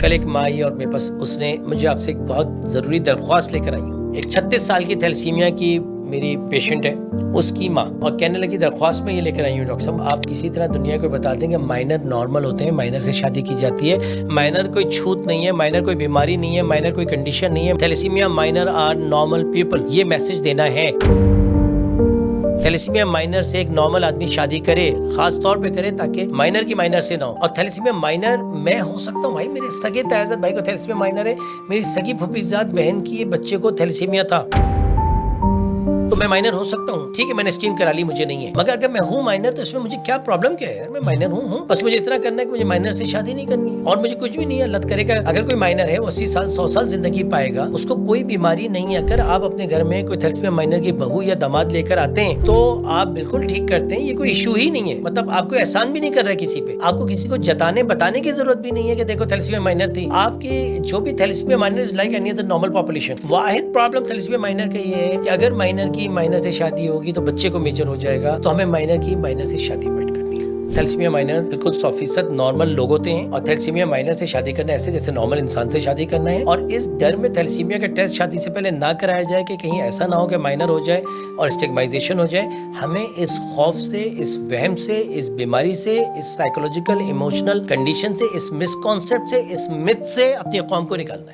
कल एक माँ आई और मेरे पास उसने मुझे आपसे एक बहुत ज़रूरी दरख्वास्त लेकर आई हूँ। एक 36 साल की थैलेसीमिया की मेरी पेशेंट है, उसकी माँ, और कहने लगी दरख्वास्त में ये लेकर आई हूँ डॉक्टर साहब, आप किसी तरह दुनिया को बता दें कि माइनर नॉर्मल होते हैं, माइनर से शादी की जाती है, माइनर कोई छूत नहीं है, माइनर कोई बीमारी नहीं है, माइनर कोई कंडीशन नहीं है, thalassemia minor are normal people, ये मैसेज देना है। थैलेसीमिया माइनर से एक नॉर्मल आदमी शादी करे, खास तौर पे करे ताकि माइनर की माइनर से ना हो। और थैलेसीमिया माइनर मैं हो सकता हूँ भाई, मेरे सगे तैज़त भाई को थैलेसीमिया माइनर है, मेरी सगी फुफीजात बहन की बच्चे को थैलेसीमिया था, तो मैं माइनर हो सकता हूँ। ठीक है, मैंने स्क्रीन करा ली, मुझे नहीं है, मगर अगर मैं हूँ माइनर तो इसमें मुझे क्या प्रॉब्लम क्या है यार? मैं माइनर हूँ, बस मुझे इतना करना है कि मुझे माइनर से शादी नहीं करनी है और मुझे कुछ भी नहीं है। अल्लाह करेगा अगर कोई माइनर है 80 साल 100 साल जिंदगी पाएगा, उसको कोई बीमारी नहीं है। अगर आप अपने घर में कोई थैलेसीमिया माइनर की बहू या दामाद लेकर आते हैं तो आप बिल्कुल ठीक करते हैं, ये कोई इशू ही नहीं है। मतलब आपको एहसान भी नहीं कर रहा है किसी पे, आपको किसी को जताने बताने की जरूरत भी नहीं है कि देखो थैलेसीमिया माइनर थी। आपकी जो भी thalassemia minor is like any other normal population. वाहिद प्रॉब्लम थैलेसीमिया माइनर का ये है कि अगर माइनर की माइनर से शादी होगी तो बच्चे को मेजर हो जाएगा, तो हमें माइनर की माइनर से शादी अवॉइड करनी है। थैलेसीमिया माइनर बिल्कुल 100% नॉर्मल लोग होते हैं और थैलेसीमिया माइनर से शादी करना ऐसे जैसे नॉर्मल इंसान से शादी करना है। और इस डर में थैलेसीमिया का टेस्ट शादी से पहले ना कराया जाए कि कहीं ऐसा ना हो कि माइनर हो जाए और स्टिग्माइजेशन हो जाए। हमें इस खौफ से, इस वहम से, इस बीमारी से, इस साइकोलॉजिकल इमोशनल कंडीशन से, इस मिसकॉन्सेप्ट से, इस मिथ से अपनी कौम को निकालना है।